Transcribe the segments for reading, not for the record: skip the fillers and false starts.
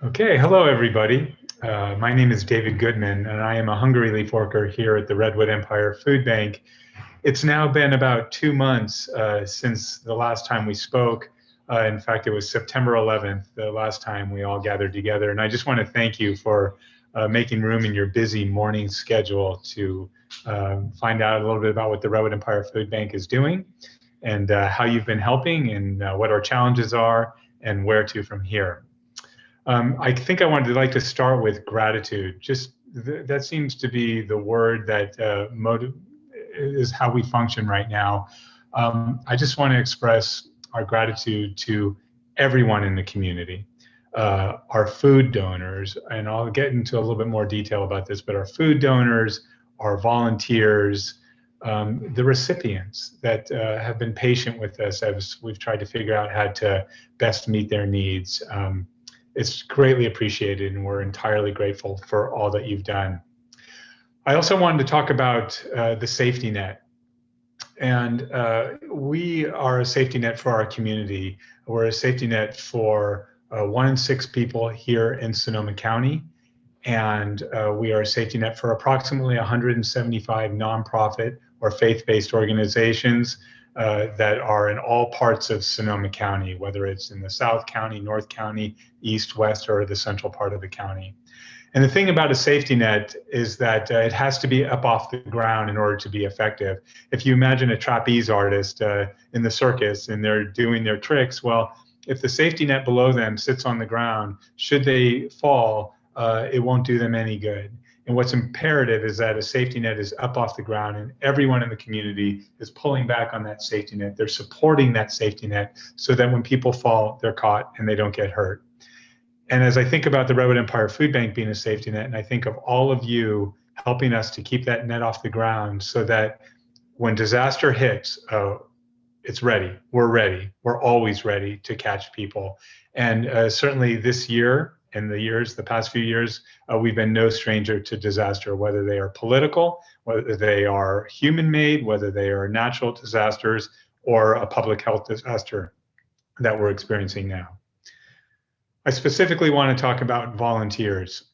Okay, hello everybody. My name is David Goodman, and I am a Hungary leaf worker here at the Redwood Empire Food Bank. It's now been about 2 months since the last time we spoke. In fact, it was September 11th, the last time we all gathered together. And I just want to thank you for making room in your busy morning schedule to find out a little bit about what the Redwood Empire Food Bank is doing and how you've been helping and what our challenges are and where to from here. I think I wanted to like to start with gratitude. Just that seems to be the word that is how we function right now. I just want to express our gratitude to everyone in the community, our food donors, and I'll get into a little bit more detail about this, but our food donors, our volunteers, the recipients that have been patient with us as we've tried to figure out how to best meet their needs. It's greatly appreciated, and we're entirely grateful for all that you've done. I also wanted to talk about the safety net. And we are a safety net for our community. We're a safety net for 1 in 6 people here in Sonoma County. And we are a safety net for approximately 175 nonprofit or faith-based organizations that are in all parts of Sonoma County, whether it's in the South County, North County, East, West, or the central part of the county. And the thing about a safety net is that it has to be up off the ground in order to be effective. If you imagine a trapeze artist in the circus and they're doing their tricks, well, if the safety net below them sits on the ground, should they fall, it won't do them any good. And what's imperative is that a safety net is up off the ground and everyone in the community is pulling back on that safety net. They're supporting that safety net so that when people fall, they're caught and they don't get hurt. And as I think about the Redwood Empire Food Bank being a safety net, and I think of all of you helping us to keep that net off the ground so that when disaster hits, it's ready. We're ready. We're always ready to catch people. And certainly this year and the past few years, we've been no stranger to disaster, whether they are political, whether they are human-made, whether they are natural disasters, or a public health disaster that we're experiencing now. I specifically want to talk about volunteers.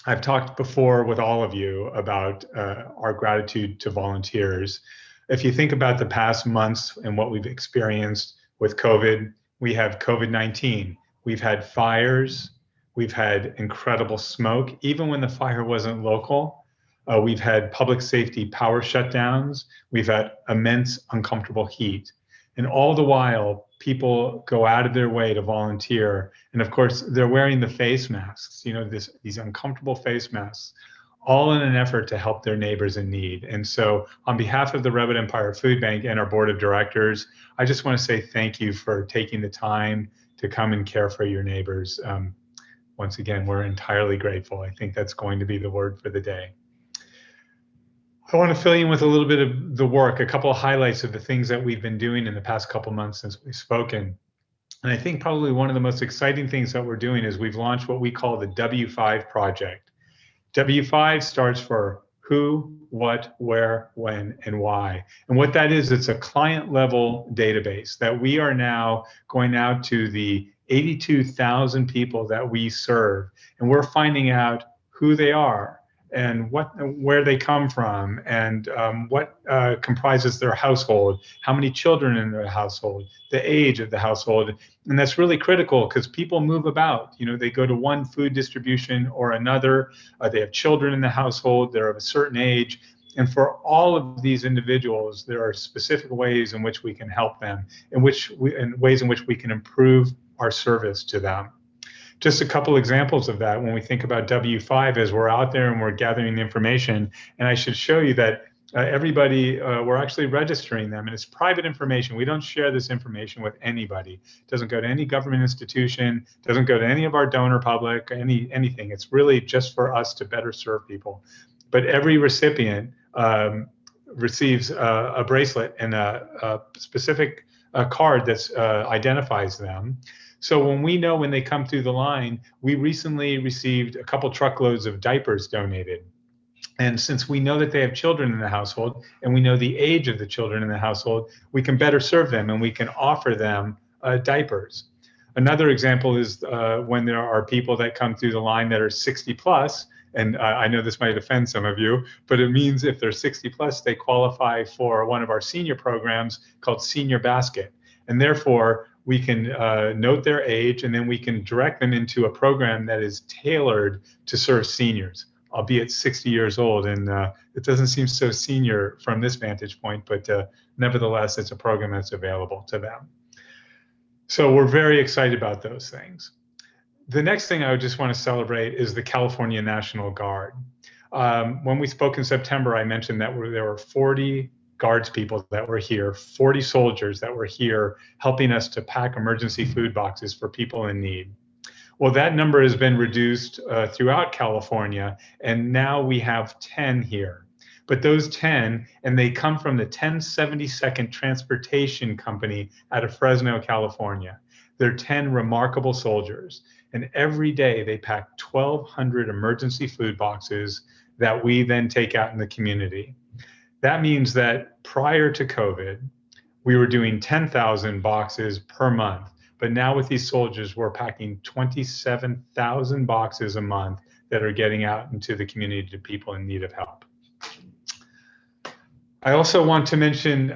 I've talked before with all of you about our gratitude to volunteers. If you think about the past months and what we've experienced with COVID, we have COVID-19. We've had fires. We've had incredible smoke. Even when the fire wasn't local, we've had public safety power shutdowns. We've had immense uncomfortable heat. And all the while, people go out of their way to volunteer. And of course, they're wearing the face masks, these uncomfortable face masks, all in an effort to help their neighbors in need. And so on behalf of the Redwood Empire Food Bank and our board of directors, I just want to say thank you for taking the time to come and care for your neighbors. Once again, we're entirely grateful. I think that's going to be the word for the day. I want to fill you in with a little bit of the work, a couple of highlights of the things that we've been doing in the past couple months since we've spoken. And I think probably one of the most exciting things that we're doing is we've launched what we call the W5 project. W5 starts for who, what, where, when, and why. And what that is, it's a client level database that we are now going out to the 82,000 people that we serve. And we're finding out who they are and where they come from, and what comprises their household, how many children in their household, the age of the household. And that's really critical because people move about. They go to one food distribution or another. They have children in the household. They're of a certain age. And for all of these individuals, there are specific ways in which we can help them, and ways in which we can improve our service to them. Just a couple examples of that when we think about W5 as we're out there and we're gathering the information. And I should show you that everybody, we're actually registering them, and it's private information. We don't share this information with anybody. It doesn't go to any government institution, doesn't go to any of our donor public, anything. It's really just for us to better serve people. But every recipient receives a bracelet and a specific card that identifies them. So when they come through the line, we recently received a couple truckloads of diapers donated. And since we know that they have children in the household and we know the age of the children in the household, we can better serve them and we can offer them diapers. Another example is when there are people that come through the line that are 60 plus, and I know this might offend some of you, but it means if they're 60 plus, they qualify for one of our senior programs called Senior Basket. And therefore, we can note their age, and then we can direct them into a program that is tailored to serve seniors, albeit 60 years old. And it doesn't seem so senior from this vantage point, but nevertheless, it's a program that's available to them. So we're very excited about those things. The next thing I would just want to celebrate is the California National Guard. When we spoke in September, I mentioned that there were 40 Guards people that were here, 40 soldiers that were here helping us to pack emergency food boxes for people in need. Well, that number has been reduced throughout California, and now we have 10 here. But those 10, and they come from the 1072nd Transportation Company out of Fresno, California. They're 10 remarkable soldiers. And every day they pack 1,200 emergency food boxes that we then take out in the community. That means that prior to COVID, we were doing 10,000 boxes per month. But now with these soldiers, we're packing 27,000 boxes a month that are getting out into the community to people in need of help. I also want to mention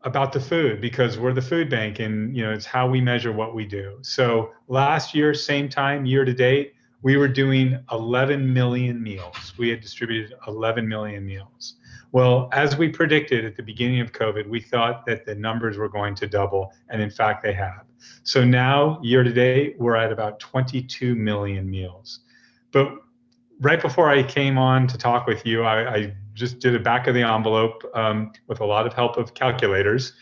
about the food, because we're the food bank, and it's how we measure what we do. So last year, same time, year to date, we were doing 11 million meals. We had distributed 11 million meals. Well, as we predicted at the beginning of COVID, we thought that the numbers were going to double, and in fact they have. So now, year to date, we're at about 22 million meals. But right before I came on to talk with you, I just did a back of the envelope with a lot of help of calculators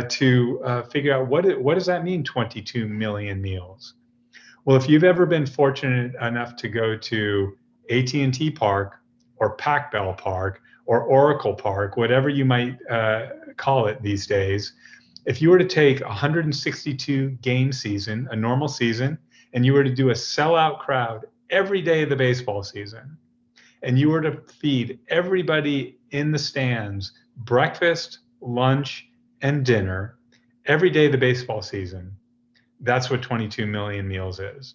to figure out what does that mean, 22 million meals? Well, if you've ever been fortunate enough to go to AT&T Park or Pac Bell Park or Oracle Park, whatever you might call it these days, if you were to take a 162 game season, a normal season, and you were to do a sellout crowd every day of the baseball season, and you were to feed everybody in the stands breakfast, lunch, and dinner every day of the baseball season, that's what 22 million meals is.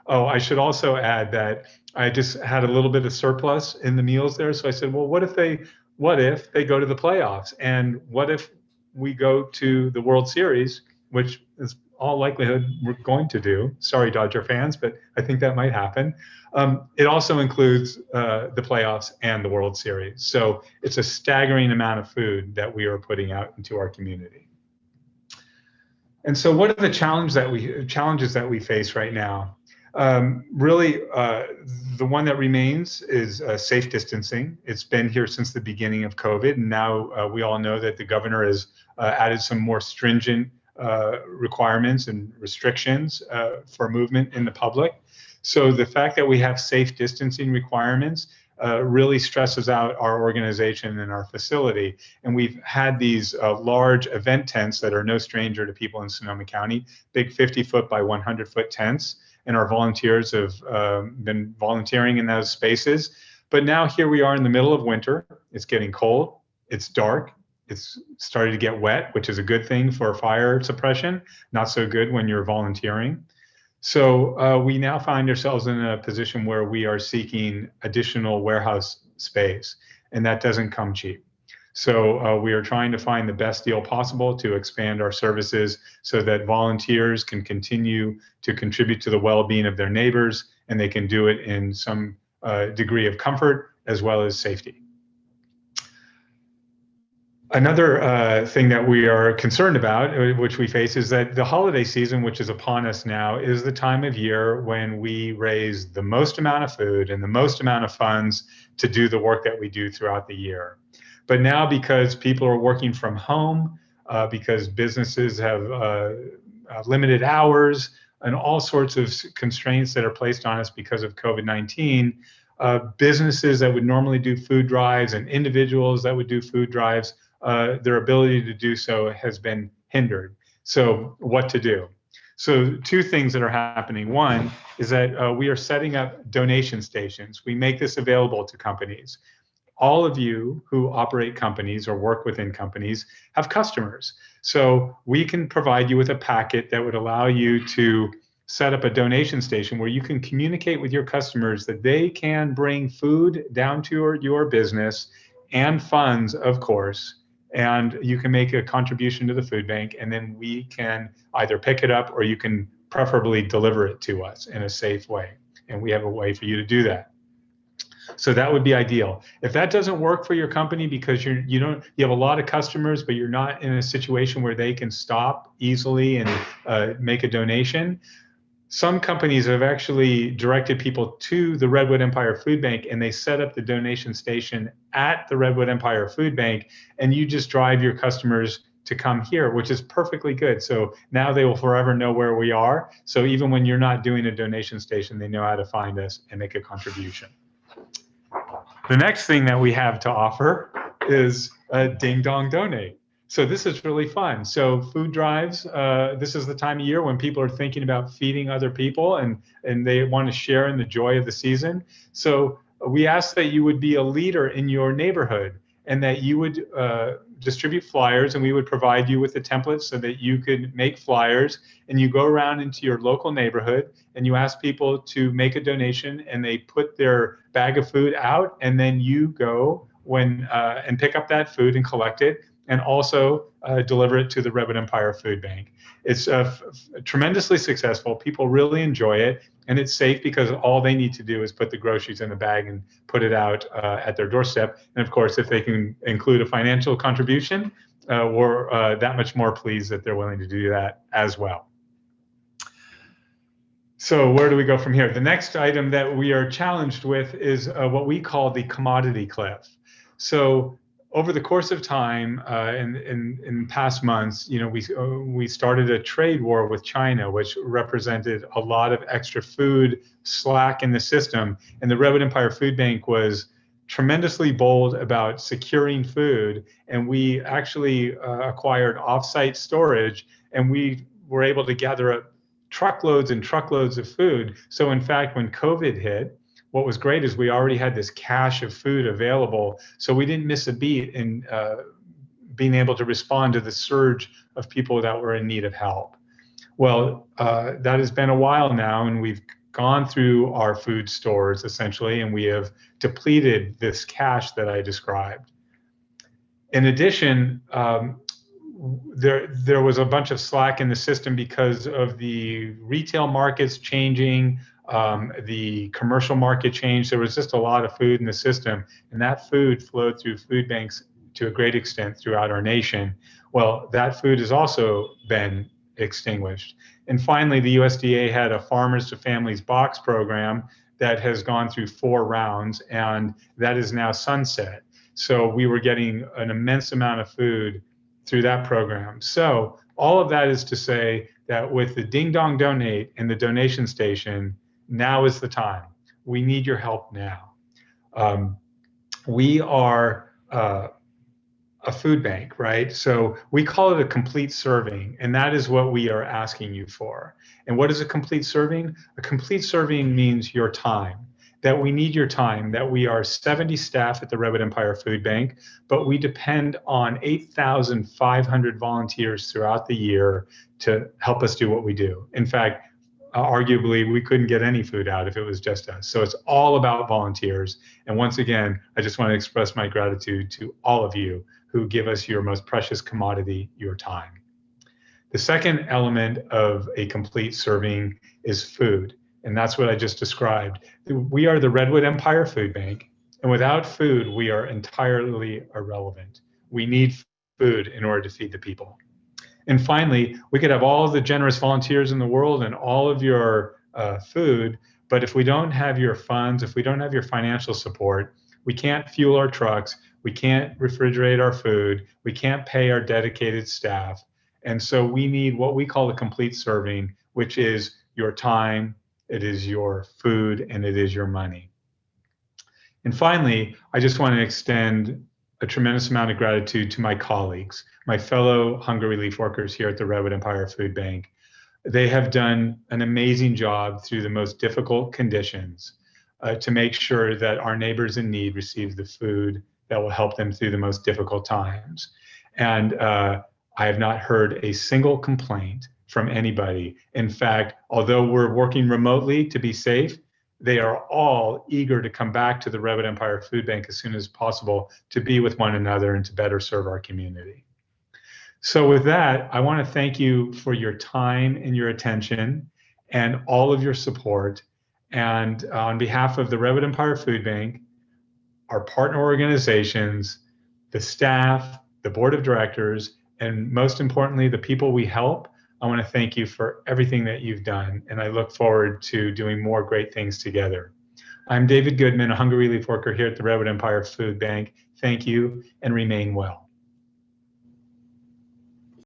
Oh, I should also add that I just had a little bit of surplus in the meals there. So I said, well, what if they go to the playoffs? And what if we go to the World Series, which is all likelihood we're going to do. Sorry, Dodger fans, but I think that might happen. It also includes the playoffs and the World Series. So it's a staggering amount of food that we are putting out into our community. And so what are the challenges that we face right now? Really, the one that remains is safe distancing. It's been here since the beginning of COVID, and now we all know that the governor has added some more stringent requirements and restrictions for movement in the public. So the fact that we have safe distancing requirements really stresses out our organization and our facility. And we've had these large event tents that are no stranger to people in Sonoma County, big 50-foot by 100-foot tents. And our volunteers have been volunteering in those spaces. But now here we are in the middle of winter. It's getting cold. It's dark. It's starting to get wet, which is a good thing for fire suppression, not so good when you're volunteering. So we now find ourselves in a position where we are seeking additional warehouse space, and that doesn't come cheap. So we are trying to find the best deal possible to expand our services so that volunteers can continue to contribute to the well-being of their neighbors, and they can do it in some degree of comfort as well as safety. Another thing that we are concerned about, which we face, is that the holiday season, which is upon us now, is the time of year when we raise the most amount of food and the most amount of funds to do the work that we do throughout the year. But now, because people are working from home, because businesses have limited hours and all sorts of constraints that are placed on us because of COVID-19, businesses that would normally do food drives and individuals that would do food drives, their ability to do so has been hindered. So what to do? So two things that are happening. One is that we are setting up donation stations. We make this available to companies. all of you who operate companies or work within companies have customers. So we can provide you with a packet that would allow you to set up a donation station where you can communicate with your customers that they can bring food down to your business and funds, of course, and you can make a contribution to the food bank, and then we can either pick it up or you can preferably deliver it to us in a safe way. And we have a way for you to do that. So that would be ideal. If that doesn't work for your company because you have a lot of customers, but you're not in a situation where they can stop easily and make a donation, some companies have actually directed people to the Redwood Empire Food Bank, and they set up the donation station at the Redwood Empire Food Bank, and you just drive your customers to come here, which is perfectly good. So now they will forever know where we are. So even when you're not doing a donation station, they know how to find us and make a contribution. The next thing that we have to offer is a Ding Dong Donate. So this is really fun. So food drives, this is the time of year when people are thinking about feeding other people and they want to share in the joy of the season. So we ask that you would be a leader in your neighborhood and that you would distribute flyers, and we would provide you with a template so that you could make flyers, and you go around into your local neighborhood and you ask people to make a donation, and they put their bag of food out, and then you go and pick up that food and collect it, and also deliver it to the Redwood Empire Food Bank. It's tremendously successful. People really enjoy it, and it's safe because all they need to do is put the groceries in the bag and put it out at their doorstep. And of course, if they can include a financial contribution, we're that much more pleased that they're willing to do that as well. So where do we go from here? The next item that we are challenged with is what we call the commodity cliff. So over the course of time, in past months, we started a trade war with China, which represented a lot of extra food slack in the system. And the Redwood Empire Food Bank was tremendously bold about securing food. And we actually acquired offsite storage, and we were able to gather up truckloads and truckloads of food. So in fact, when COVID hit, what was great is we already had this cache of food available, so we didn't miss a beat in being able to respond to the surge of people that were in need of help. Well, that has been a while now, and we've gone through our food stores essentially, and we have depleted this cache that I described. In addition, there was a bunch of slack in the system because of the retail markets changing, the commercial market changed. There was just a lot of food in the system, and that food flowed through food banks to a great extent throughout our nation. Well, that food has also been extinguished. And finally, the USDA had a Farmers to Families box program that has gone through 4 rounds, and that is now sunset. So we were getting an immense amount of food through that program. So all of that is to say that with the Ding Dong Donate and the donation station, now is the time. We need your help now. We are a food bank, right? So we call it a complete serving, and that is what we are asking you for. And what is a complete serving? A complete serving means your time, that we need your time, that we are 70 staff at the Redwood Empire Food Bank, but we depend on 8,500 volunteers throughout the year to help us do what we do. In fact, arguably, we couldn't get any food out if it was just us. So it's all about volunteers. And once again, I just want to express my gratitude to all of you who give us your most precious commodity, your time. The second element of a complete serving is food. And that's what I just described. We are the Redwood Empire Food Bank, and without food, we are entirely irrelevant. We need food in order to feed the people. And finally, we could have all the generous volunteers in the world and all of your food, but if we don't have your funds, if we don't have your financial support, we can't fuel our trucks, we can't refrigerate our food, we can't pay our dedicated staff. And so we need what we call a complete serving, which is your time, it is your food, and it is your money. And finally, I just want to extend a tremendous amount of gratitude to my colleagues, my fellow hunger relief workers here at the Redwood Empire Food Bank. They have done an amazing job through the most difficult conditions. to make sure that our neighbors in need receive the food that will help them through the most difficult times. And I have not heard a single complaint from anybody. In fact, although we're working remotely to be safe, they are all eager to come back to the Redwood Empire Food Bank as soon as possible to be with one another and to better serve our community. So with that, I want to thank you for your time and your attention and all of your support. And on behalf of the Redwood Empire Food Bank, our partner organizations, the staff, the board of directors, and most importantly, the people we help, I want to thank you for everything that you've done. And I look forward to doing more great things together. I'm David Goodman, a Hungry Relief worker here at the Redwood Empire Food Bank. Thank you and remain well.